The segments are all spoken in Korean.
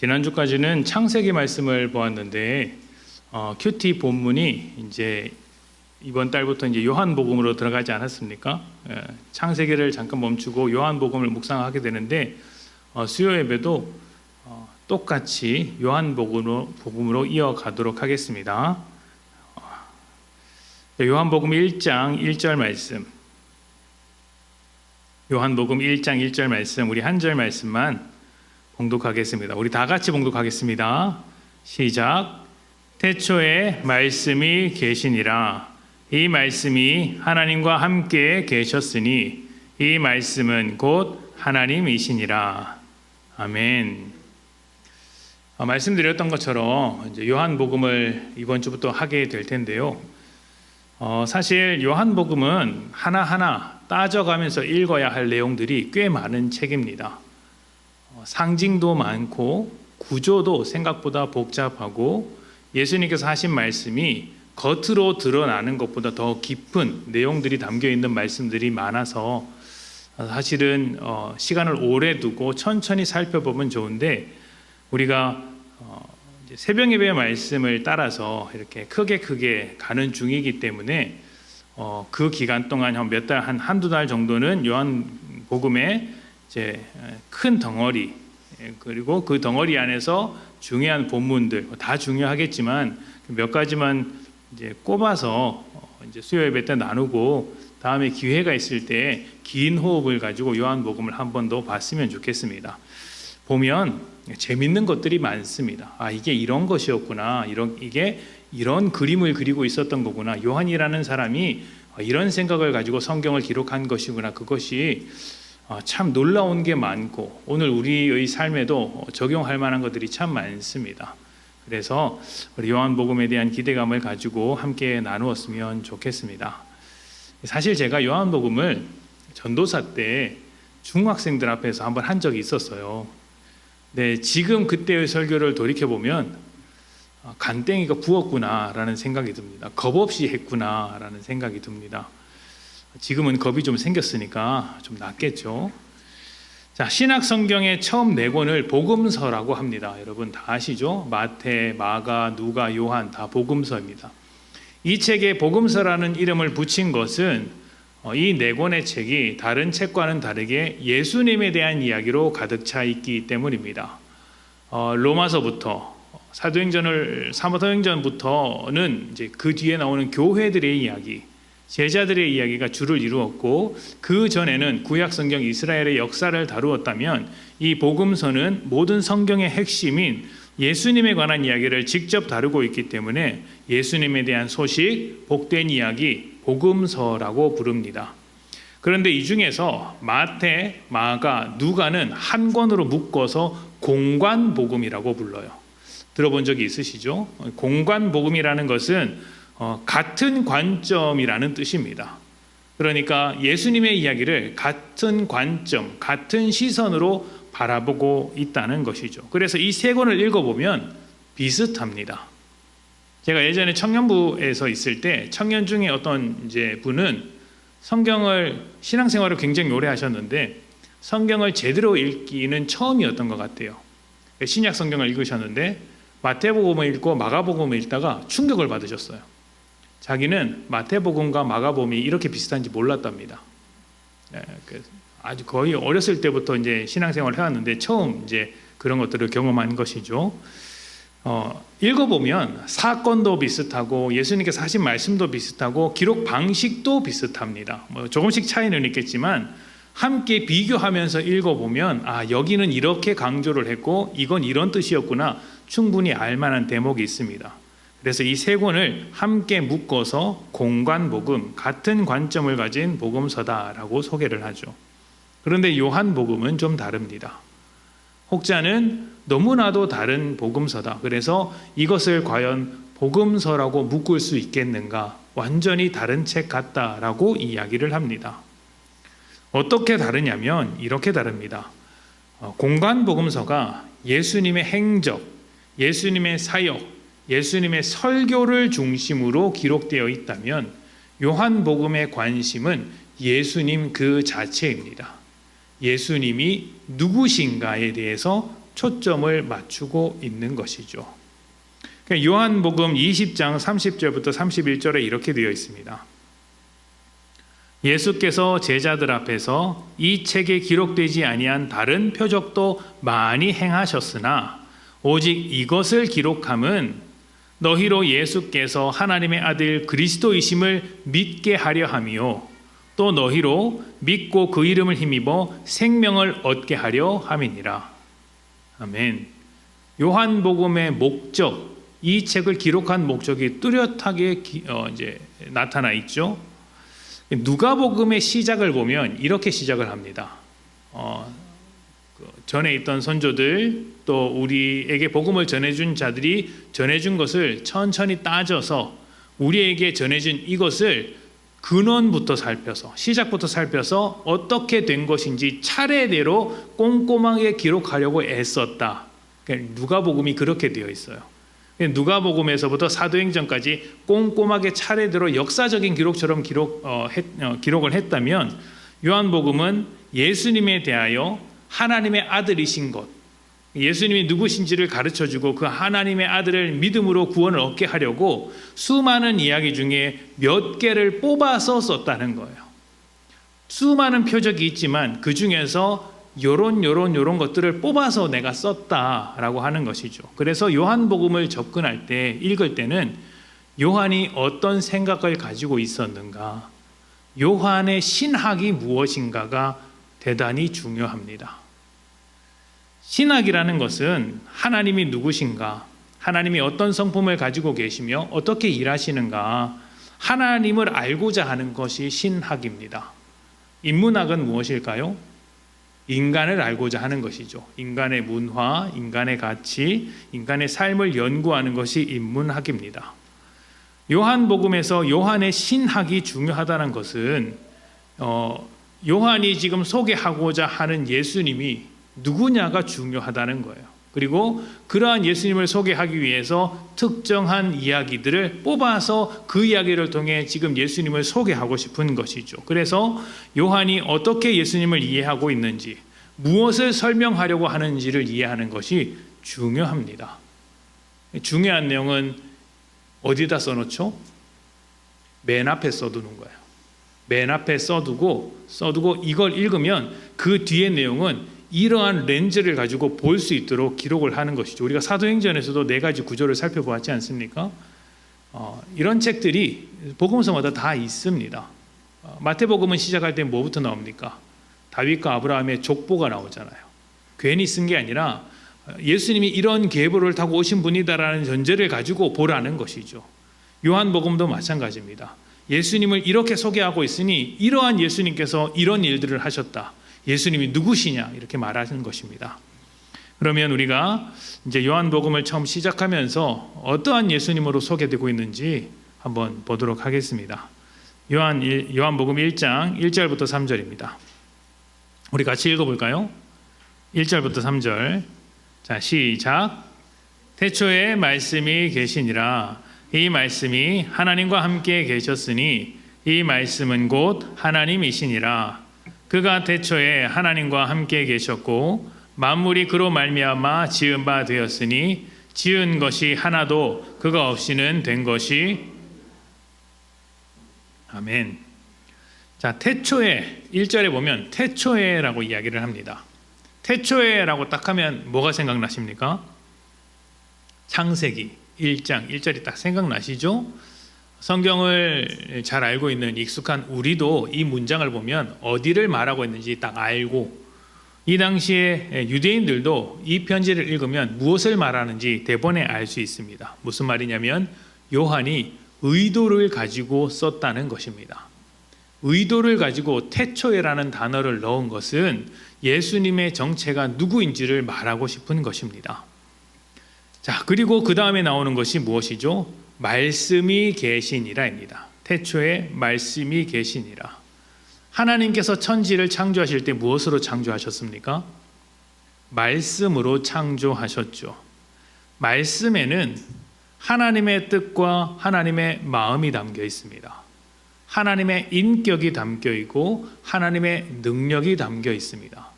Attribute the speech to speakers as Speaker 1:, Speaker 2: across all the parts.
Speaker 1: 지난주까지는 창세기 말씀을 보았는데 큐티 본문이 이제 이번 달부터 이제 요한복음으로 들어가지 않았습니까? 창세기를 잠깐 멈추고 요한복음을 묵상하게 되는데 수요 예배도 똑같이 요한복음으로 이어가도록 하겠습니다. 요한복음 1장 1절 말씀, 요한복음 1장 1절 말씀, 우리 한 절 말씀만 봉독하겠습니다. 우리 다 같이 봉독하겠습니다. 시작. 태초에 말씀이 계시니라. 이 말씀이 하나님과 함께 계셨으니 이 말씀은 곧 하나님이시니라. 아멘. 말씀드렸던 것처럼 이제 요한복음을 이번 주부터 하게 될 텐데요. 사실 요한복음은 하나하나 따져가면서 읽어야 할 내용들이 꽤 많은 책입니다. 상징도 많고 구조도 생각보다 복잡하고 예수님께서 하신 말씀이 겉으로 드러나는 것보다 더 깊은 내용들이 담겨 있는 말씀들이 많아서 사실은 시간을 오래 두고 천천히 살펴보면 좋은데 우리가 새벽 예배의 말씀을 따라서 이렇게 크게 가는 중이기 때문에 그 기간 동안 몇 달, 한두 달 정도는 요한복음의 이제 큰 덩어리, 그리고 그 덩어리 안에서 중요한 본문들 다 중요하겠지만 몇 가지만 이제 꼽아서 이제 수요 예배 때 나누고 다음에 기회가 있을 때 긴 호흡을 가지고 요한복음을 한 번 더 봤으면 좋겠습니다. 보면 재밌는 것들이 많습니다. 이게 이런 것이었구나. 이게 이런 그림을 그리고 있었던 거구나. 요한이라는 사람이 이런 생각을 가지고 성경을 기록한 것이구나. 그것이 참 놀라운 게 많고 오늘 우리의 삶에도 적용할 만한 것들이 참 많습니다. 그래서 우리 요한복음에 대한 기대감을 가지고 함께 나누었으면 좋겠습니다. 사실 제가 요한복음을 전도사 때 중학생들 앞에서 한번 한 적이 있었어요. 네, 지금 그때의 설교를 돌이켜보면 간땡이가 부었구나라는 생각이 듭니다. 겁 없이 했구나라는 생각이 듭니다. 지금은 겁이 좀 생겼으니까 좀 낫겠죠. 자, 신약 성경의 처음 네 권을 복음서라고 합니다. 여러분 다 아시죠? 마태, 마가, 누가, 요한 다 복음서입니다. 이 책에 복음서라는 이름을 붙인 것은 이 네 권의 책이 다른 책과는 다르게 예수님에 대한 이야기로 가득 차 있기 때문입니다. 로마서부터 사도행전부터는 이제 그 뒤에 나오는 교회들의 이야기, 제자들의 이야기가 주를 이루었고 그 전에는 구약 성경 이스라엘의 역사를 다루었다면 이 복음서는 모든 성경의 핵심인 예수님에 관한 이야기를 직접 다루고 있기 때문에 예수님에 대한 소식, 복된 이야기, 복음서라고 부릅니다. 그런데 이 중에서 마태, 마가, 누가는 한 권으로 묶어서 공관복음이라고 불러요. 들어본 적이 있으시죠? 공관복음이라는 것은 같은 관점이라는 뜻입니다. 그러니까 예수님의 이야기를 같은 관점, 같은 시선으로 바라보고 있다는 것이죠. 그래서 이 세 권을 읽어보면 비슷합니다. 제가 예전에 청년부에서 있을 때 청년 중에 어떤 이제 분은 성경을 신앙생활을 굉장히 오래 하셨는데 성경을 제대로 읽기는 처음이었던 것 같아요. 신약 성경을 읽으셨는데 마태복음을 읽고 마가복음을 읽다가 충격을 받으셨어요. 자기는 마태복음과 마가복음이 이렇게 비슷한지 몰랐답니다. 아주 거의 어렸을 때부터 이제 신앙생활을 해왔는데 처음 이제 그런 것들을 경험한 것이죠. 읽어보면 사건도 비슷하고 예수님께서 하신 말씀도 비슷하고 기록 방식도 비슷합니다. 조금씩 차이는 있겠지만 함께 비교하면서 읽어보면 여기는 이렇게 강조를 했고 이건 이런 뜻이었구나 충분히 알만한 대목이 있습니다. 그래서 이 세 권을 함께 묶어서 공관복음, 같은 관점을 가진 복음서다라고 소개를 하죠. 그런데 요한복음은 좀 다릅니다. 혹자는 너무나도 다른 복음서다. 그래서 이것을 과연 복음서라고 묶을 수 있겠는가? 완전히 다른 책 같다라고 이야기를 합니다. 어떻게 다르냐면 이렇게 다릅니다. 공관복음서가 예수님의 행적, 예수님의 사역, 예수님의 설교를 중심으로 기록되어 있다면 요한복음의 관심은 예수님 그 자체입니다. 예수님이 누구신가에 대해서 초점을 맞추고 있는 것이죠. 요한복음 20장 30절부터 31절에 이렇게 되어 있습니다. 예수께서 제자들 앞에서 이 책에 기록되지 아니한 다른 표적도 많이 행하셨으나 오직 이것을 기록함은 너희로 예수께서 하나님의 아들 그리스도이심을 믿게 하려 함이요 또 너희로 믿고 그 이름을 힘입어 생명을 얻게 하려 함이니라. 아멘. 요한복음의 목적, 이 책을 기록한 목적이 뚜렷하게 이제 나타나 있죠. 누가복음의 시작을 보면 이렇게 시작을 합니다. 전에 있던 선조들 또 우리에게 복음을 전해준 자들이 전해준 것을 천천히 따져서 우리에게 전해준 이것을 근원부터 살펴서 시작부터 살펴서 어떻게 된 것인지 차례대로 꼼꼼하게 기록하려고 애썼다. 누가복음이 그렇게 되어 있어요. 누가복음에서부터 사도행전까지 꼼꼼하게 차례대로 역사적인 기록처럼 기록을 했다면 요한복음은 예수님에 대하여 하나님의 아들이신 것, 예수님이 누구신지를 가르쳐주고 그 하나님의 아들을 믿음으로 구원을 얻게 하려고 수많은 이야기 중에 몇 개를 뽑아서 썼다는 거예요. 수많은 표적이 있지만 그 중에서 요런 것들을 뽑아서 내가 썼다라고 하는 것이죠. 그래서 요한복음을 접근할 때, 읽을 때는 요한이 어떤 생각을 가지고 있었는가, 요한의 신학이 무엇인가가 대단히 중요합니다. 신학이라는 것은 하나님이 누구신가, 하나님이 어떤 성품을 가지고 계시며 어떻게 일하시는가, 하나님을 알고자 하는 것이 신학입니다. 인문학은 무엇일까요? 인간을 알고자 하는 것이죠. 인간의 문화, 인간의 가치, 인간의 삶을 연구하는 것이 인문학입니다. 요한복음에서 요한의 신학이 중요하다는 것은 요한이 지금 소개하고자 하는 예수님이 누구냐가 중요하다는 거예요. 그리고 그러한 예수님을 소개하기 위해서 특정한 이야기들을 뽑아서 그 이야기를 통해 지금 예수님을 소개하고 싶은 것이죠. 그래서 요한이 어떻게 예수님을 이해하고 있는지, 무엇을 설명하려고 하는지를 이해하는 것이 중요합니다. 중요한 내용은 어디다 써놓죠? 맨 앞에 써두는 거예요. 맨 앞에 써두고 이걸 읽으면 그 뒤의 내용은 이러한 렌즈를 가지고 볼 수 있도록 기록을 하는 것이죠. 우리가 사도행전에서도 4가지 구조를 살펴보았지 않습니까? 이런 책들이 복음서마다 다 있습니다. 마태복음은 시작할 때 뭐부터 나옵니까? 다윗과 아브라함의 족보가 나오잖아요. 괜히 쓴 게 아니라 예수님이 이런 계보를 타고 오신 분이다라는 전제를 가지고 보라는 것이죠. 요한복음도 마찬가지입니다. 예수님을 이렇게 소개하고 있으니 이러한 예수님께서 이런 일들을 하셨다. 예수님이 누구시냐 이렇게 말하는 것입니다. 그러면 우리가 이제 요한복음을 처음 시작하면서 어떠한 예수님으로 소개되고 있는지 한번 보도록 하겠습니다. 요한복음 1장 1절부터 3절입니다. 우리 같이 읽어볼까요? 1절부터 3절. 자, 시작. 태초에 말씀이 계시니라. 이 말씀이 하나님과 함께 계셨으니 이 말씀은 곧 하나님이시니라. 그가 태초에 하나님과 함께 계셨고 만물이 그로 말미암아 지은 바 되었으니 지은 것이 하나도 그가 없이는 된 것이. 아멘. 자, 태초에 1절에 보면 태초에라고 이야기를 합니다. 태초에라고 딱 하면 뭐가 생각나십니까? 창세기 1장 1절이 딱 생각나시죠? 성경을 잘 알고 있는 익숙한 우리도 이 문장을 보면 어디를 말하고 있는지 딱 알고, 이 당시에 유대인들도 이 편지를 읽으면 무엇을 말하는지 대번에 알 수 있습니다. 무슨 말이냐면 요한이 의도를 가지고 썼다는 것입니다. 의도를 가지고 태초에라는 단어를 넣은 것은 예수님의 정체가 누구인지를 말하고 싶은 것입니다. 자, 그리고 그 다음에 나오는 것이 무엇이죠? 말씀이 계시니라입니다. 태초에 말씀이 계시니라. 하나님께서 천지를 창조하실 때 무엇으로 창조하셨습니까? 말씀으로 창조하셨죠. 말씀에는 하나님의 뜻과 하나님의 마음이 담겨 있습니다. 하나님의 인격이 담겨 있고 하나님의 능력이 담겨 있습니다.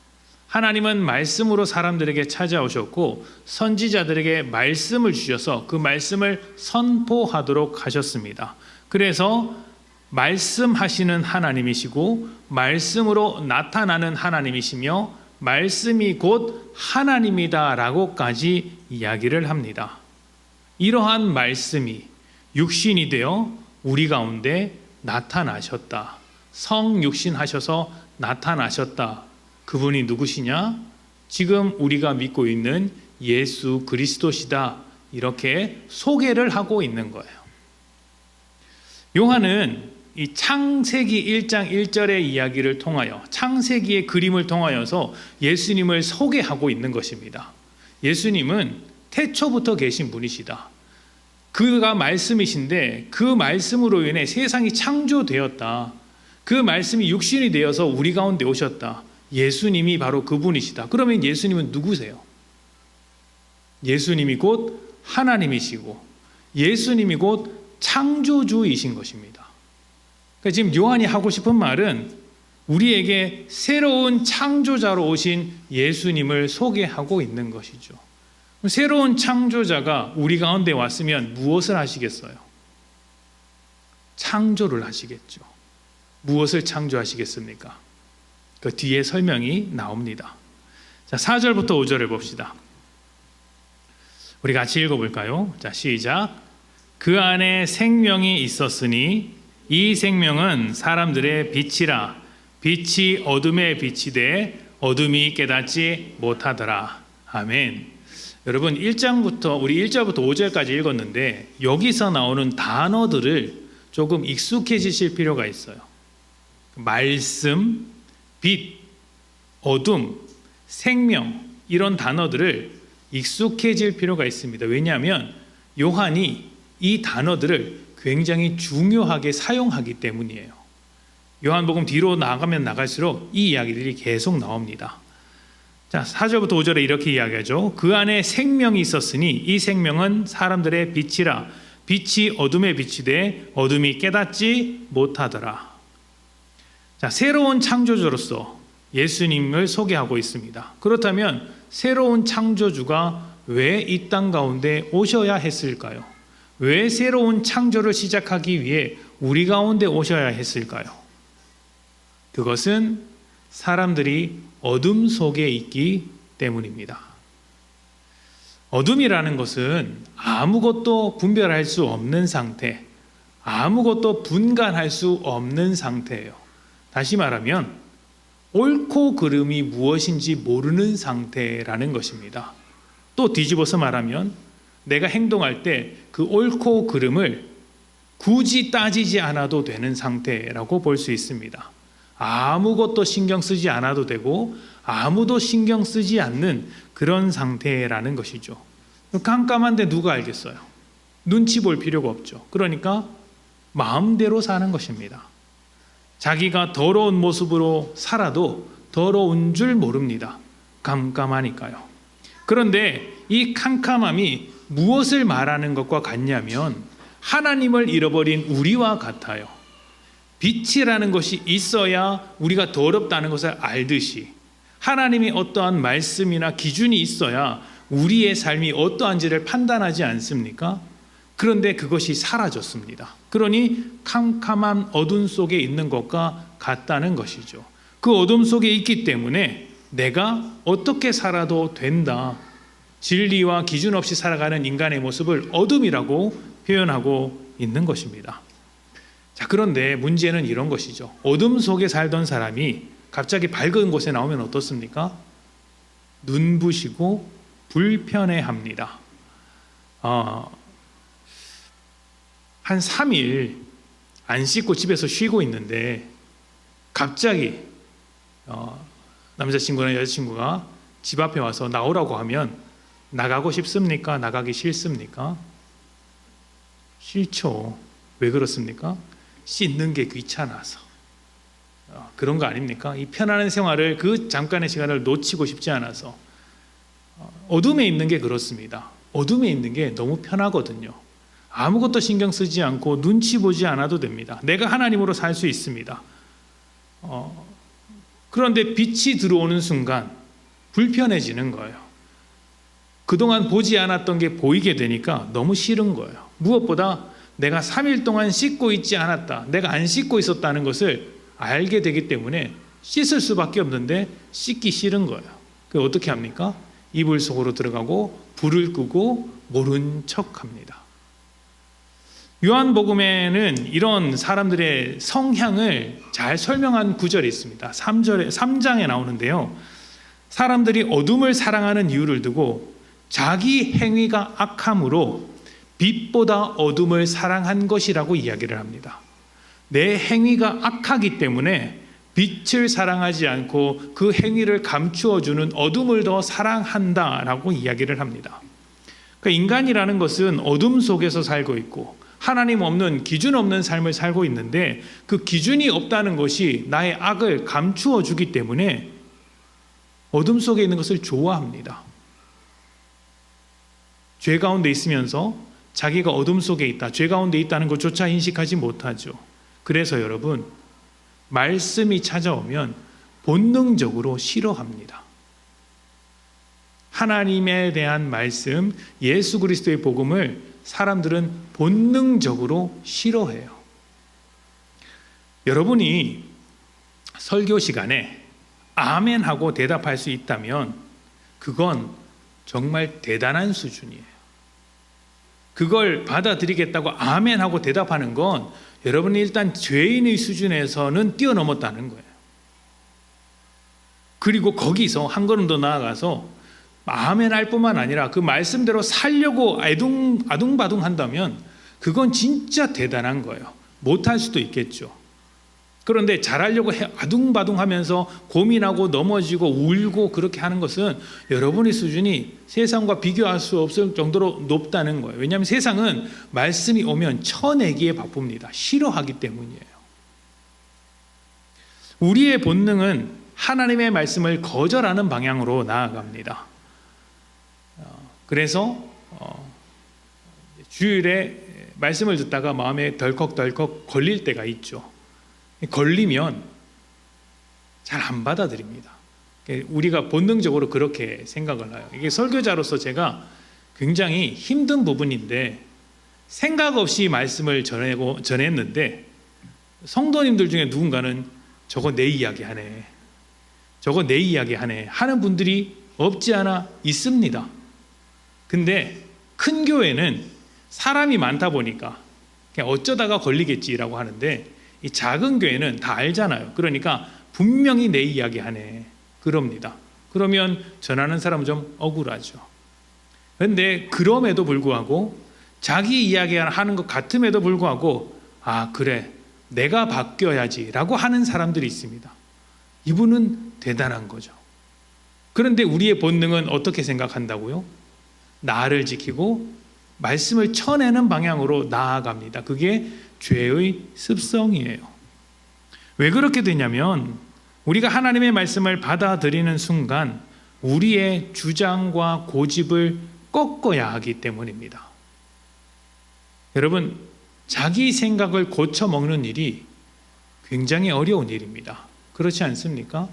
Speaker 1: 하나님은 말씀으로 사람들에게 찾아오셨고 선지자들에게 말씀을 주셔서 그 말씀을 선포하도록 하셨습니다. 그래서 말씀하시는 하나님이시고 말씀으로 나타나는 하나님이시며 말씀이 곧 하나님이다라고까지 이야기를 합니다. 이러한 말씀이 육신이 되어 우리 가운데 나타나셨다. 성육신하셔서 나타나셨다. 그분이 누구시냐? 지금 우리가 믿고 있는 예수 그리스도시다. 이렇게 소개를 하고 있는 거예요. 요한은 이 창세기 1장 1절의 이야기를 통하여 창세기의 그림을 통하여서 예수님을 소개하고 있는 것입니다. 예수님은 태초부터 계신 분이시다. 그가 말씀이신데 그 말씀으로 인해 세상이 창조되었다. 그 말씀이 육신이 되어서 우리 가운데 오셨다. 예수님이 바로 그분이시다. 그러면 예수님은 누구세요? 예수님이 곧 하나님이시고 예수님이 곧 창조주이신 것입니다. 그러니까 지금 요한이 하고 싶은 말은 우리에게 새로운 창조자로 오신 예수님을 소개하고 있는 것이죠. 새로운 창조자가 우리 가운데 왔으면 무엇을 하시겠어요? 창조를 하시겠죠. 무엇을 창조하시겠습니까? 그 뒤에 설명이 나옵니다. 자, 4절부터 5절을 봅시다. 우리 같이 읽어볼까요? 자, 시작. 그 안에 생명이 있었으니 이 생명은 사람들의 빛이라. 빛이 어둠에 비치되 어둠이 깨닫지 못하더라. 아멘. 여러분 1장부터 우리 1절부터 5절까지 읽었는데 여기서 나오는 단어들을 조금 익숙해지실 필요가 있어요. 말씀, 빛, 어둠, 생명 이런 단어들을 익숙해질 필요가 있습니다. 왜냐하면 요한이 이 단어들을 굉장히 중요하게 사용하기 때문이에요. 요한복음 뒤로 나가면 나갈수록 이 이야기들이 계속 나옵니다. 자, 4절부터 5절에 이렇게 이야기하죠. 그 안에 생명이 있었으니 이 생명은 사람들의 빛이라. 빛이 어둠에 비치되 어둠이 깨닫지 못하더라. 자, 새로운 창조주로서 예수님을 소개하고 있습니다. 그렇다면 새로운 창조주가 왜 이 땅 가운데 오셔야 했을까요? 왜 새로운 창조를 시작하기 위해 우리 가운데 오셔야 했을까요? 그것은 사람들이 어둠 속에 있기 때문입니다. 어둠이라는 것은 아무것도 분별할 수 없는 상태, 아무것도 분간할 수 없는 상태예요. 다시 말하면 옳고 그름이 무엇인지 모르는 상태라는 것입니다. 또 뒤집어서 말하면 내가 행동할 때 그 옳고 그름을 굳이 따지지 않아도 되는 상태라고 볼 수 있습니다. 아무것도 신경 쓰지 않아도 되고 아무도 신경 쓰지 않는 그런 상태라는 것이죠. 깜깜한데 누가 알겠어요? 눈치 볼 필요가 없죠. 그러니까 마음대로 사는 것입니다. 자기가 더러운 모습으로 살아도 더러운 줄 모릅니다. 깜깜하니까요. 그런데 이 캄캄함이 무엇을 말하는 것과 같냐면 하나님을 잃어버린 우리와 같아요. 빛이라는 것이 있어야 우리가 더럽다는 것을 알듯이 하나님이 어떠한 말씀이나 기준이 있어야 우리의 삶이 어떠한지를 판단하지 않습니까? 그런데 그것이 사라졌습니다. 그러니 캄캄한 어둠 속에 있는 것과 같다는 것이죠. 그 어둠 속에 있기 때문에 내가 어떻게 살아도 된다. 진리와 기준 없이 살아가는 인간의 모습을 어둠이라고 표현하고 있는 것입니다. 자, 그런데 문제는 이런 것이죠. 어둠 속에 살던 사람이 갑자기 밝은 곳에 나오면 어떻습니까? 눈부시고 불편해합니다. 한 3일 안 씻고 집에서 쉬고 있는데 갑자기 남자친구나 여자친구가 집 앞에 와서 나오라고 하면 나가고 싶습니까? 나가기 싫습니까? 싫죠. 왜 그렇습니까? 씻는 게 귀찮아서. 그런 거 아닙니까? 이 편안한 생활을 그 잠깐의 시간을 놓치고 싶지 않아서. 어둠에 있는 게 그렇습니다. 어둠에 있는 게 너무 편하거든요. 아무것도 신경 쓰지 않고 눈치 보지 않아도 됩니다. 내가 하나님으로 살 수 있습니다. 그런데 빛이 들어오는 순간 불편해지는 거예요. 그동안 보지 않았던 게 보이게 되니까 너무 싫은 거예요. 무엇보다 내가 3일 동안 씻고 있지 않았다, 내가 안 씻고 있었다는 것을 알게 되기 때문에 씻을 수밖에 없는데 씻기 싫은 거예요. 그래서 어떻게 합니까? 이불 속으로 들어가고 불을 끄고 모른 척합니다. 요한복음에는 이런 사람들의 성향을 잘 설명한 구절이 있습니다. 3장에 나오는데요. 사람들이 어둠을 사랑하는 이유를 두고 자기 행위가 악함으로 빛보다 어둠을 사랑한 것이라고 이야기를 합니다. 내 행위가 악하기 때문에 빛을 사랑하지 않고 그 행위를 감추어주는 어둠을 더 사랑한다라고 이야기를 합니다. 그러니까 인간이라는 것은 어둠 속에서 살고 있고 하나님 없는, 기준 없는 삶을 살고 있는데 그 기준이 없다는 것이 나의 악을 감추어 주기 때문에 어둠 속에 있는 것을 좋아합니다. 죄 가운데 있으면서 자기가 어둠 속에 있다, 죄 가운데 있다는 것조차 인식하지 못하죠. 그래서 여러분, 말씀이 찾아오면 본능적으로 싫어합니다. 하나님에 대한 말씀, 예수 그리스도의 복음을 사람들은 본능적으로 싫어해요. 여러분이 설교 시간에 아멘 하고 대답할 수 있다면 그건 정말 대단한 수준이에요. 그걸 받아들이겠다고 아멘 하고 대답하는 건 여러분이 일단 죄인의 수준에서는 뛰어넘었다는 거예요. 그리고 거기서 한 걸음 더 나아가서 아멘 할 뿐만 아니라 그 말씀대로 살려고 아둥바둥 한다면 그건 진짜 대단한 거예요. 못할 수도 있겠죠. 그런데 잘하려고 아둥바둥 하면서 고민하고 넘어지고 울고 그렇게 하는 것은 여러분의 수준이 세상과 비교할 수 없을 정도로 높다는 거예요. 왜냐하면 세상은 말씀이 오면 쳐내기에 바쁩니다. 싫어하기 때문이에요. 우리의 본능은 하나님의 말씀을 거절하는 방향으로 나아갑니다. 그래서 주일에 말씀을 듣다가 마음에 덜컥덜컥 걸릴 때가 있죠. 걸리면 잘 안 받아들입니다. 우리가 본능적으로 그렇게 생각을 해요. 이게 설교자로서 제가 굉장히 힘든 부분인데 생각 없이 말씀을 전했는데 성도님들 중에 누군가는 저거 내 이야기 하네, 저거 내 이야기 하네 하는 분들이 없지 않아 있습니다. 근데 큰 교회는 사람이 많다 보니까 그냥 어쩌다가 걸리겠지라고 하는데 이 작은 교회는 다 알잖아요. 그러니까 분명히 내 이야기 하네 그럽니다. 그러면 전하는 사람은 좀 억울하죠. 그런데 그럼에도 불구하고 자기 이야기 하는 것 같음에도 불구하고 아 그래 내가 바뀌어야지 라고 하는 사람들이 있습니다. 이분은 대단한 거죠. 그런데 우리의 본능은 어떻게 생각한다고요? 나를 지키고 말씀을 쳐내는 방향으로 나아갑니다. 그게 죄의 습성이에요. 왜 그렇게 되냐면 우리가 하나님의 말씀을 받아들이는 순간 우리의 주장과 고집을 꺾어야 하기 때문입니다. 여러분, 자기 생각을 고쳐먹는 일이 굉장히 어려운 일입니다. 그렇지 않습니까?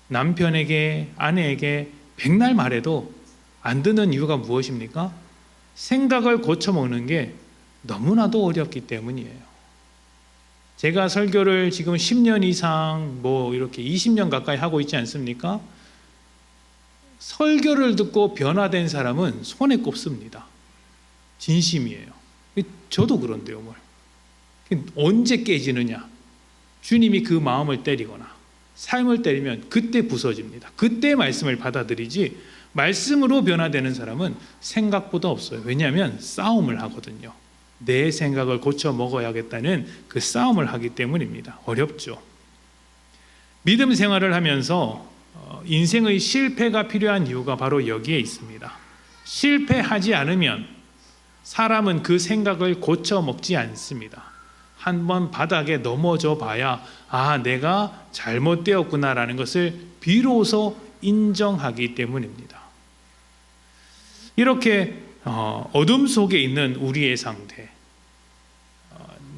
Speaker 1: 남편에게, 아내에게 백날 말해도 안 듣는 이유가 무엇입니까? 생각을 고쳐먹는 게 너무나도 어렵기 때문이에요. 제가 설교를 지금 10년 이상 이렇게 20년 가까이 하고 있지 않습니까? 설교를 듣고 변화된 사람은 손에 꼽습니다. 진심이에요. 저도 그런데요. 언제 깨지느냐? 주님이 그 마음을 때리거나 삶을 때리면 그때 부서집니다. 그때 말씀을 받아들이지 말씀으로 변화되는 사람은 생각보다 없어요. 왜냐하면 싸움을 하거든요. 내 생각을 고쳐 먹어야겠다는 그 싸움을 하기 때문입니다. 어렵죠. 믿음 생활을 하면서 인생의 실패가 필요한 이유가 바로 여기에 있습니다. 실패하지 않으면 사람은 그 생각을 고쳐 먹지 않습니다. 한번 바닥에 넘어져 봐야 아 내가 잘못되었구나라는 것을 비로소 인정하기 때문입니다. 이렇게 어둠 속에 있는 우리의 상태,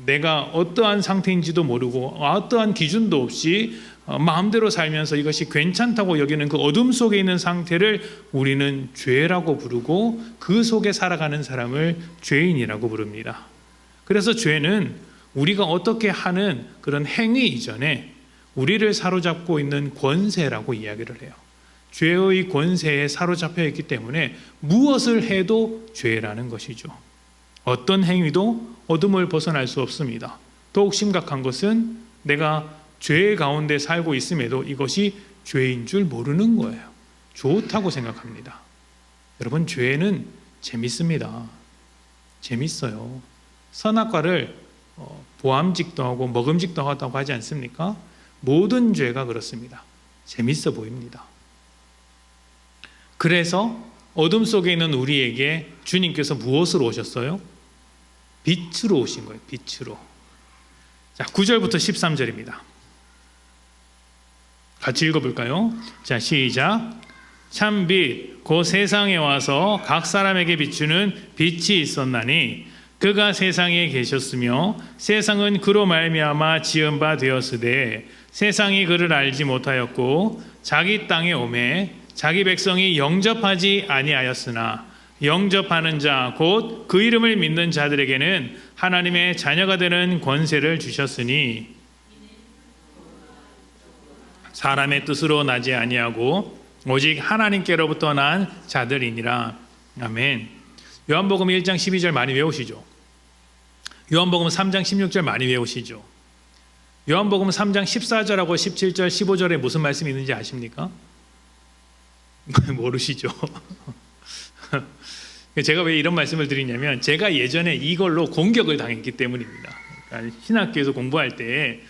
Speaker 1: 내가 어떠한 상태인지도 모르고 어떠한 기준도 없이 마음대로 살면서 이것이 괜찮다고 여기는 그 어둠 속에 있는 상태를 우리는 죄라고 부르고 그 속에 살아가는 사람을 죄인이라고 부릅니다. 그래서 죄는 우리가 어떻게 하는 그런 행위 이전에 우리를 사로잡고 있는 권세라고 이야기를 해요. 죄의 권세에 사로잡혀 있기 때문에 무엇을 해도 죄라는 것이죠. 어떤 행위도 어둠을 벗어날 수 없습니다. 더욱 심각한 것은 내가 죄 가운데 살고 있음에도 이것이 죄인 줄 모르는 거예요. 좋다고 생각합니다. 여러분, 죄는 재밌습니다. 재밌어요. 선악과를 보암직도 하고 먹음직도 하다고 하지 않습니까? 모든 죄가 그렇습니다. 재밌어 보입니다. 그래서 어둠 속에 있는 우리에게 주님께서 무엇으로 오셨어요? 빛으로 오신 거예요. 빛으로. 자, 9절부터 13절입니다. 같이 읽어볼까요? 자, 시작. 참빛 곧 세상에 와서 각 사람에게 비추는 빛이 있었나니 그가 세상에 계셨으며 세상은 그로 말미암아 지은 바 되었으되 세상이 그를 알지 못하였고 자기 땅에 오매 자기 백성이 영접하지 아니하였으나 영접하는 자 곧 그 이름을 믿는 자들에게는 하나님의 자녀가 되는 권세를 주셨으니 사람의 뜻으로 나지 아니하고 오직 하나님께로부터 난 자들이니라. 아멘. 요한복음 1장 12절 많이 외우시죠? 요한복음 3장 16절 많이 외우시죠? 요한복음 3장 14절하고 17절 15절에 무슨 말씀이 있는지 아십니까? 모르시죠? 제가 왜 이런 말씀을 드리냐면 제가 예전에 이걸로 공격을 당했기 때문입니다. 그러니까 신학교에서 공부할 때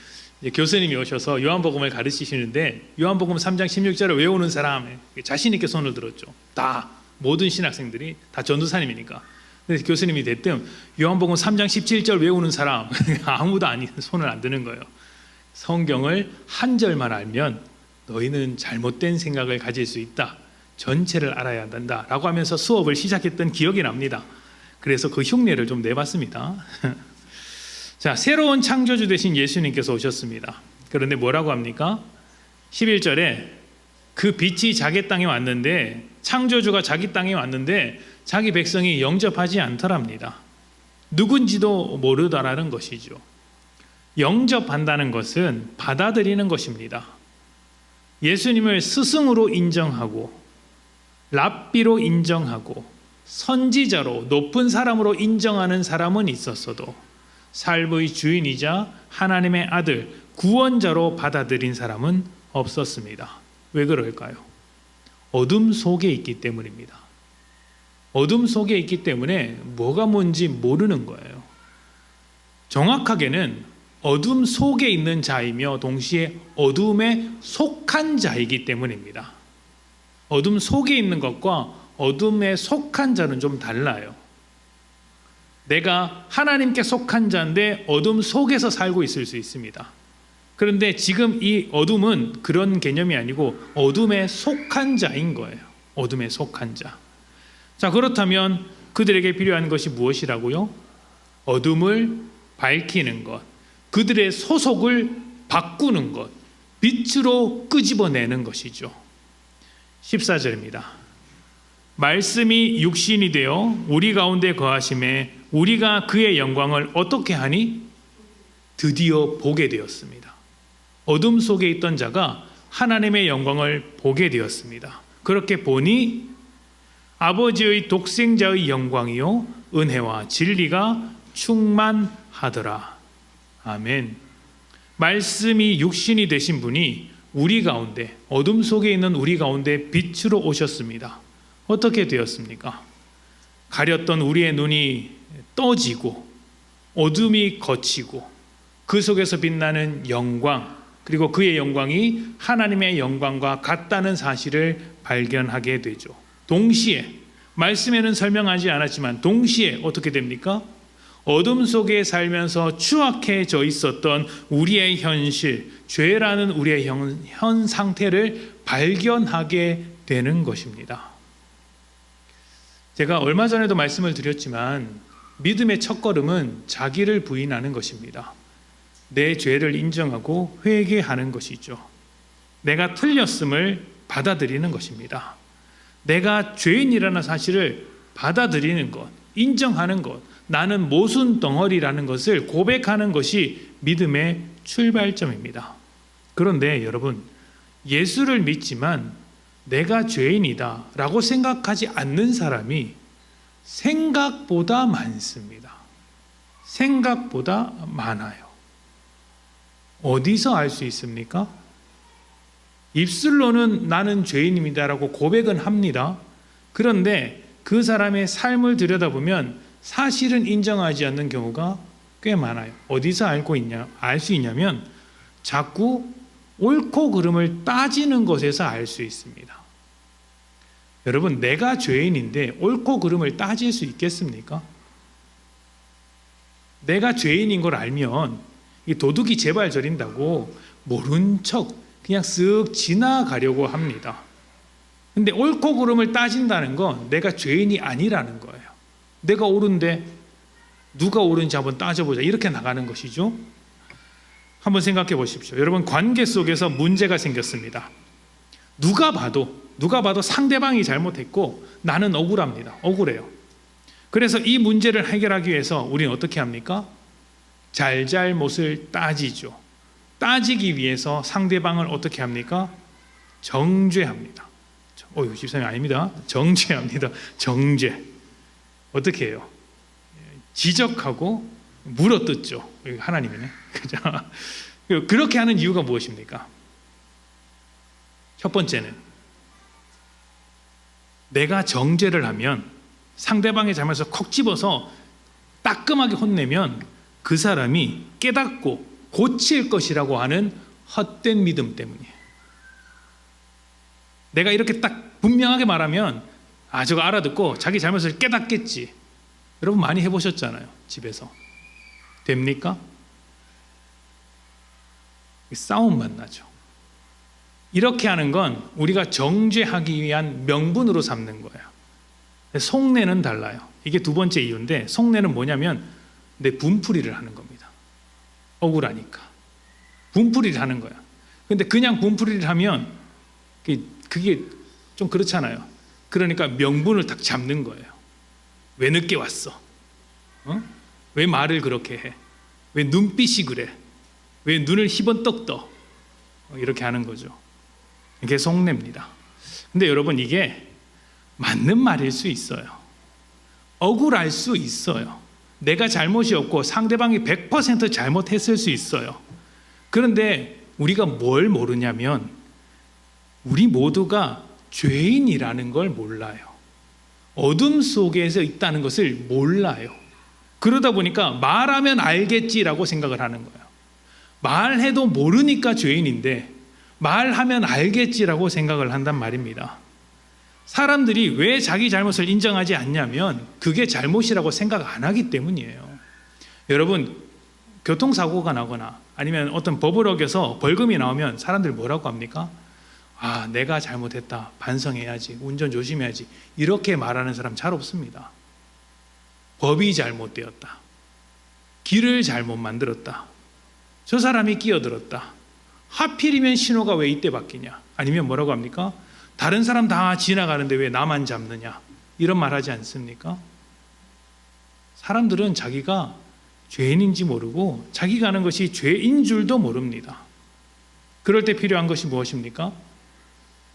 Speaker 1: 교수님이 오셔서 요한복음을 가르치시는데 요한복음 3장 16절을 외우는 사람 자신 있게 손을 들었죠. 다 모든 신학생들이 다 전도사님이니까. 그래서 교수님이 대뜸 요한복음 3장 17절 외우는 사람 아무도 손을 안 드는 거예요. 성경을 한 절만 알면 너희는 잘못된 생각을 가질 수 있다. 전체를 알아야 한다 라고 하면서 수업을 시작했던 기억이 납니다. 그래서 그 흉내를 좀 내봤습니다. 자, 새로운 창조주 되신 예수님께서 오셨습니다. 그런데 뭐라고 합니까? 11절에 그 빛이 자기 땅에 왔는데 창조주가 자기 땅에 왔는데 자기 백성이 영접하지 않더랍니다. 누군지도 모르더라는 것이죠. 영접한다는 것은 받아들이는 것입니다. 예수님을 스승으로 인정하고 랍비로 인정하고 선지자로 높은 사람으로 인정하는 사람은 있었어도 삶의 주인이자 하나님의 아들 구원자로 받아들인 사람은 없었습니다. 왜 그럴까요? 어둠 속에 있기 때문입니다. 어둠 속에 있기 때문에 뭐가 뭔지 모르는 거예요. 정확하게는 어둠 속에 있는 자이며 동시에 어둠에 속한 자이기 때문입니다. 어둠 속에 있는 것과 어둠에 속한 자는 좀 달라요. 내가 하나님께 속한 자인데 어둠 속에서 살고 있을 수 있습니다. 그런데 지금 이 어둠은 그런 개념이 아니고 어둠에 속한 자인 거예요. 어둠에 속한 자. 자, 그렇다면 그들에게 필요한 것이 무엇이라고요? 어둠을 밝히는 것, 그들의 소속을 바꾸는 것, 빛으로 끄집어내는 것이죠. 14절입니다. 말씀이 육신이 되어 우리 가운데 거하심에 우리가 그의 영광을 어떻게 하니? 드디어 보게 되었습니다. 어둠 속에 있던 자가 하나님의 영광을 보게 되었습니다. 그렇게 보니 아버지의 독생자의 영광이요 은혜와 진리가 충만하더라. 아멘. 말씀이 육신이 되신 분이 우리 가운데, 어둠 속에 있는 우리 가운데 빛으로 오셨습니다. 어떻게 되었습니까? 가렸던 우리의 눈이 떠지고 어둠이 걷히고 그 속에서 빛나는 영광, 그리고 그의 영광이 하나님의 영광과 같다는 사실을 발견하게 되죠. 동시에 말씀에는 설명하지 않았지만 동시에 어떻게 됩니까? 어둠 속에 살면서 추악해져 있었던 우리의 현실, 죄라는 우리의 현 상태를 발견하게 되는 것입니다. 제가 얼마 전에도 말씀을 드렸지만 믿음의 첫걸음은 자기를 부인하는 것입니다. 내 죄를 인정하고 회개하는 것이죠. 내가 틀렸음을 받아들이는 것입니다. 내가 죄인이라는 사실을 받아들이는 것, 인정하는 것, 나는 모순 덩어리라는 것을 고백하는 것이 믿음의 출발점입니다. 그런데 여러분, 예수를 믿지만 내가 죄인이다 라고 생각하지 않는 사람이 생각보다 많습니다. 생각보다 많아요. 어디서 알 수 있습니까? 입술로는 나는 죄인입니다 라고 고백은 합니다. 그런데 그 사람의 삶을 들여다보면 사실은 인정하지 않는 경우가 꽤 많아요. 어디서 알 수 있냐면 자꾸 옳고 그름을 따지는 것에서 알 수 있습니다. 여러분, 내가 죄인인데 옳고 그름을 따질 수 있겠습니까? 내가 죄인인 걸 알면 이 도둑이 제발 저린다고 모른 척 그냥 쓱 지나가려고 합니다. 근데 옳고 그름을 따진다는 건 내가 죄인이 아니라는 거예요. 내가 옳은데 누가 옳은지 한번 따져보자, 이렇게 나가는 것이죠. 한번 생각해 보십시오. 여러분, 관계 속에서 문제가 생겼습니다. 누가 봐도 상대방이 잘못했고 나는 억울합니다. 억울해요. 그래서 이 문제를 해결하기 위해서 우리는 어떻게 합니까? 잘잘못을 따지죠. 따지기 위해서 상대방을 어떻게 합니까? 정죄합니다. 집사님 아닙니다. 정죄합니다. 정죄. 어떻게 해요? 지적하고 물어뜯죠. 하나님이네. 그죠? 그렇게 하는 이유가 무엇입니까? 첫 번째는 내가 정죄를 하면 상대방의 잘못을 콕 집어서 따끔하게 혼내면 그 사람이 깨닫고 고칠 것이라고 하는 헛된 믿음 때문이에요. 내가 이렇게 딱 분명하게 말하면 저거 알아듣고 자기 잘못을 깨닫겠지. 여러분 많이 해보셨잖아요. 집에서. 됩니까? 싸움만 나죠. 이렇게 하는 건 우리가 정죄하기 위한 명분으로 삼는 거예요. 속내는 달라요. 이게 두 번째 이유인데, 속내는 뭐냐면 내 분풀이를 하는 겁니다. 억울하니까 분풀이를 하는 거야. 근데 그냥 분풀이를 하면 그게 좀 그렇잖아요. 그러니까 명분을 딱 잡는 거예요. 왜 늦게 왔어? 왜 말을 그렇게 해? 왜 눈빛이 그래? 왜 눈을 희번떡 떠? 이렇게 하는 거죠. 이게 속내입니다. 근데 여러분, 이게 맞는 말일 수 있어요. 억울할 수 있어요. 내가 잘못이 없고 상대방이 100% 잘못했을 수 있어요. 그런데 우리가 뭘 모르냐면 우리 모두가 죄인이라는 걸 몰라요. 어둠 속에서 있다는 것을 몰라요. 그러다 보니까 말하면 알겠지라고 생각을 하는 거예요. 말해도 모르니까 죄인인데 말하면 알겠지라고 생각을 한단 말입니다. 사람들이 왜 자기 잘못을 인정하지 않냐면 그게 잘못이라고 생각 안 하기 때문이에요. 여러분, 교통사고가 나거나 아니면 어떤 법을 어겨서 벌금이 나오면 사람들이 뭐라고 합니까? 내가 잘못했다, 반성해야지, 운전 조심해야지, 이렇게 말하는 사람 잘 없습니다. 법이 잘못되었다, 길을 잘못 만들었다, 저 사람이 끼어들었다, 하필이면 신호가 왜 이때 바뀌냐, 아니면 뭐라고 합니까? 다른 사람 다 지나가는데 왜 나만 잡느냐, 이런 말 하지 않습니까? 사람들은 자기가 죄인인지 모르고 자기가 하는 것이 죄인 줄도 모릅니다. 그럴 때 필요한 것이 무엇입니까?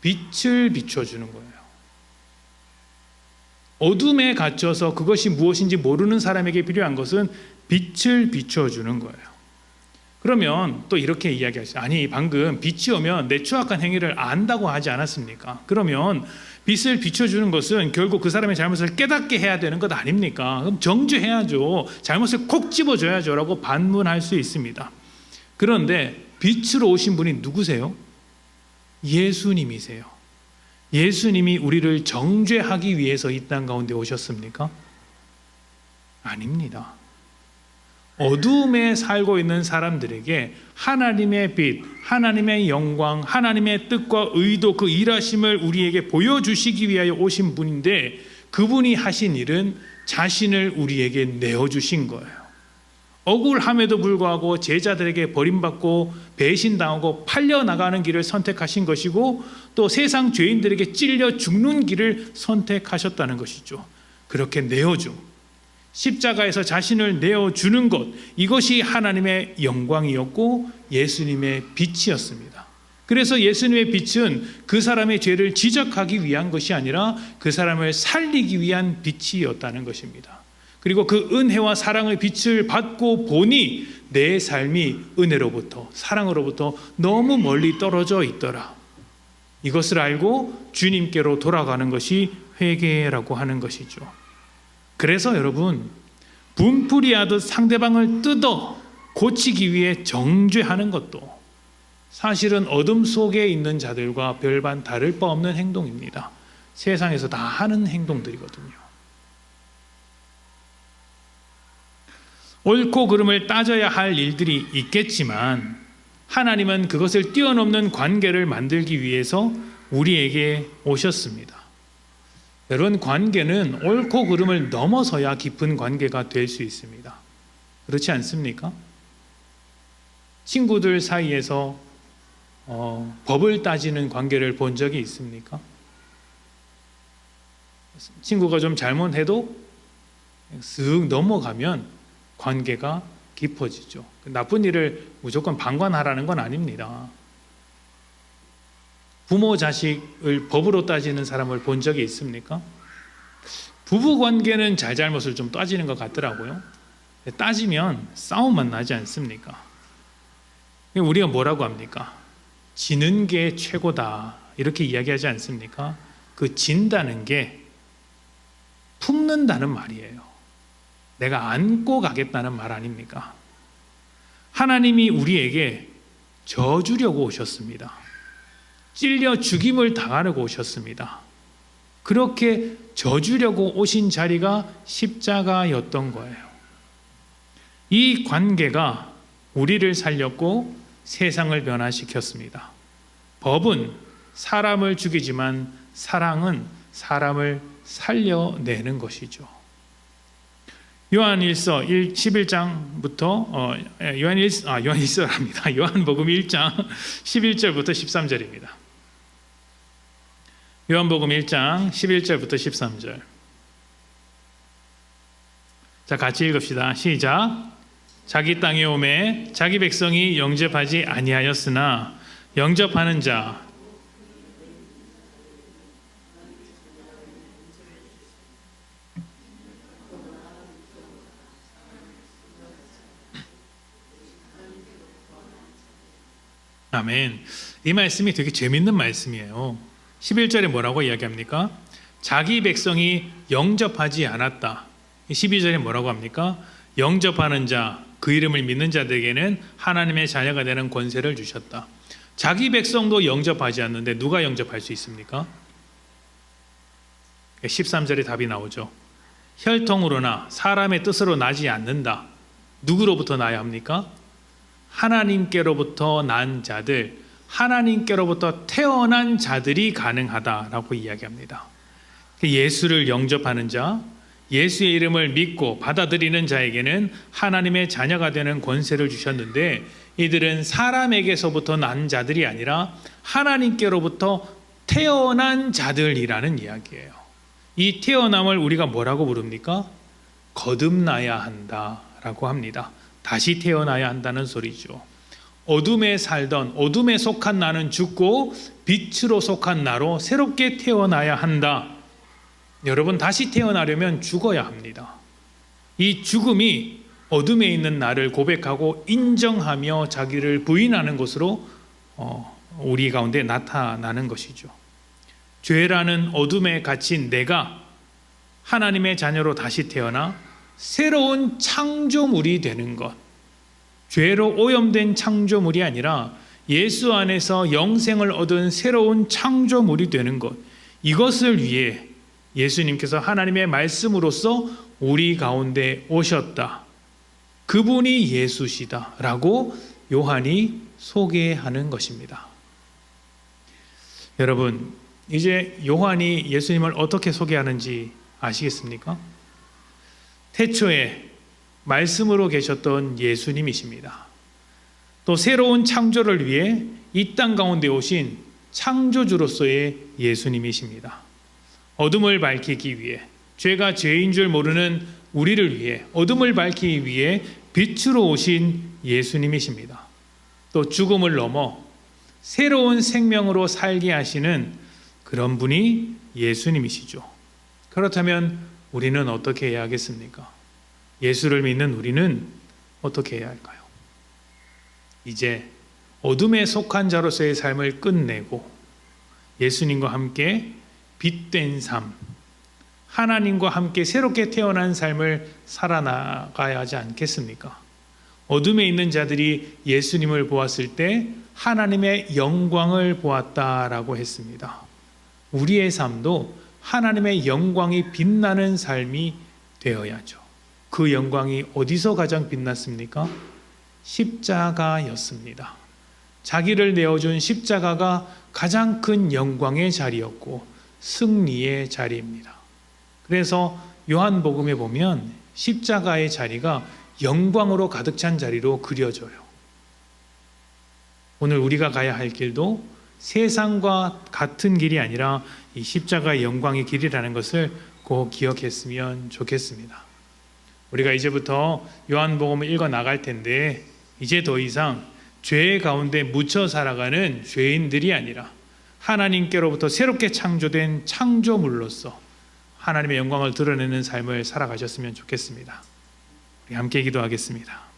Speaker 1: 빛을 비춰주는 거예요. 어둠에 갇혀서 그것이 무엇인지 모르는 사람에게 필요한 것은 빛을 비춰주는 거예요. 그러면 또 이렇게 이야기하시죠. 아니, 방금 빛이 오면 내 추악한 행위를 안다고 하지 않았습니까? 그러면 빛을 비춰주는 것은 결국 그 사람의 잘못을 깨닫게 해야 되는 것 아닙니까? 그럼 정죄해야죠. 잘못을 콕 집어줘야죠 라고 반문할 수 있습니다. 그런데 빛으로 오신 분이 누구세요? 예수님이세요. 예수님이 우리를 정죄하기 위해서 이 땅 가운데 오셨습니까? 아닙니다. 어둠에 살고 있는 사람들에게 하나님의 빛, 하나님의 영광, 하나님의 뜻과 의도, 그 일하심을 우리에게 보여주시기 위하여 오신 분인데, 그분이 하신 일은 자신을 우리에게 내어주신 거예요. 억울함에도 불구하고 제자들에게 버림받고 배신당하고 팔려나가는 길을 선택하신 것이고, 또 세상 죄인들에게 찔려 죽는 길을 선택하셨다는 것이죠. 그렇게 내어줌, 십자가에서 자신을 내어주는 것, 이것이 하나님의 영광이었고 예수님의 빛이었습니다. 그래서 예수님의 빛은 그 사람의 죄를 지적하기 위한 것이 아니라 그 사람을 살리기 위한 빛이었다는 것입니다. 그리고 그 은혜와 사랑의 빛을 받고 보니 내 삶이 은혜로부터, 사랑으로부터 너무 멀리 떨어져 있더라. 이것을 알고 주님께로 돌아가는 것이 회개라고 하는 것이죠. 그래서 여러분, 분풀이하듯 상대방을 뜯어 고치기 위해 정죄하는 것도 사실은 어둠 속에 있는 자들과 별반 다를 바 없는 행동입니다. 세상에서 다 하는 행동들이거든요. 옳고 그름을 따져야 할 일들이 있겠지만 하나님은 그것을 뛰어넘는 관계를 만들기 위해서 우리에게 오셨습니다. 여러분, 관계는 옳고 그름을 넘어서야 깊은 관계가 될 수 있습니다. 그렇지 않습니까? 친구들 사이에서 법을 따지는 관계를 본 적이 있습니까? 친구가 좀 잘못해도 쓱 넘어가면 관계가 깊어지죠. 나쁜 일을 무조건 방관하라는 건 아닙니다. 부모 자식을 법으로 따지는 사람을 본 적이 있습니까? 부부 관계는 잘잘못을 좀 따지는 것 같더라고요. 따지면 싸움만 나지 않습니까? 우리가 뭐라고 합니까? 지는 게 최고다, 이렇게 이야기하지 않습니까? 그 진다는 게 품는다는 말이에요. 내가 안고 가겠다는 말 아닙니까? 하나님이 우리에게 져주려고 오셨습니다. 찔려 죽임을 당하려고 오셨습니다. 그렇게 져주려고 오신 자리가 십자가였던 거예요. 이 관계가 우리를 살렸고 세상을 변화시켰습니다. 법은 사람을 죽이지만 사랑은 사람을 살려내는 것이죠. 요한일서 11장부터 요한일서랍니다. 요한복음 1장 11절부터 13절입니다. 요한복음 1장 11절부터 13절. 자, 같이 읽읍시다. 시작. 자기 땅에 오매 자기 백성이 영접하지 아니하였으나 영접하는 자 아멘. 이 말씀이 되게 재밌는 말씀이에요. 11절에 뭐라고 이야기합니까? 자기 백성이 영접하지 않았다. 12절에 뭐라고 합니까? 영접하는 자, 그 이름을 믿는 자들에게는 하나님의 자녀가 되는 권세를 주셨다. 자기 백성도 영접하지 않는데 누가 영접할 수 있습니까? 13절에 답이 나오죠. 혈통으로나 사람의 뜻으로 나지 않는다. 누구로부터 나야 합니까? 하나님께로부터 난 자들, 하나님께로부터 태어난 자들이 가능하다라고 이야기합니다. 예수를 영접하는 자, 예수의 이름을 믿고 받아들이는 자에게는 하나님의 자녀가 되는 권세를 주셨는데, 이들은 사람에게서부터 난 자들이 아니라 하나님께로부터 태어난 자들이라는 이야기예요. 이 태어남을 우리가 뭐라고 부릅니까? 거듭나야 한다라고 합니다. 다시 태어나야 한다는 소리죠. 어둠에 살던, 어둠에 속한 나는 죽고 빛으로 속한 나로 새롭게 태어나야 한다. 여러분, 다시 태어나려면 죽어야 합니다. 이 죽음이 어둠에 있는 나를 고백하고 인정하며 자기를 부인하는 것으로 우리 가운데 나타나는 것이죠. 죄라는 어둠에 갇힌 내가 하나님의 자녀로 다시 태어나 새로운 창조물이 되는 것, 죄로 오염된 창조물이 아니라 예수 안에서 영생을 얻은 새로운 창조물이 되는 것, 이것을 위해 예수님께서 하나님의 말씀으로써 우리 가운데 오셨다. 그분이 예수시다라고 요한이 소개하는 것입니다. 여러분, 이제 요한이 예수님을 어떻게 소개하는지 아시겠습니까? 태초에 말씀으로 계셨던 예수님이십니다. 또 새로운 창조를 위해 이 땅 가운데 오신 창조주로서의 예수님이십니다. 어둠을 밝히기 위해, 죄가 죄인 줄 모르는 우리를 위해 어둠을 밝히기 위해 빛으로 오신 예수님이십니다. 또 죽음을 넘어 새로운 생명으로 살게 하시는 그런 분이 예수님이시죠. 그렇다면 우리는 어떻게 해야 하겠습니까? 예수를 믿는 우리는 어떻게 해야 할까요? 이제 어둠에 속한 자로서의 삶을 끝내고 예수님과 함께 빛된 삶, 하나님과 함께 새롭게 태어난 삶을 살아나가야 하지 않겠습니까? 어둠에 있는 자들이 예수님을 보았을 때 하나님의 영광을 보았다라고 했습니다. 우리의 삶도 하나님의 영광이 빛나는 삶이 되어야죠. 그 영광이 어디서 가장 빛났습니까? 십자가였습니다. 자기를 내어준 십자가가 가장 큰 영광의 자리였고 승리의 자리입니다. 그래서 요한복음에 보면 십자가의 자리가 영광으로 가득 찬 자리로 그려져요. 오늘 우리가 가야 할 길도 세상과 같은 길이 아니라 이 십자가의 영광의 길이라는 것을 꼭 기억했으면 좋겠습니다. 우리가 이제부터 요한복음을 읽어 나갈 텐데 이제 더 이상 죄 가운데 묻혀 살아가는 죄인들이 아니라 하나님께로부터 새롭게 창조된 창조물로서 하나님의 영광을 드러내는 삶을 살아가셨으면 좋겠습니다. 우리 함께 기도하겠습니다.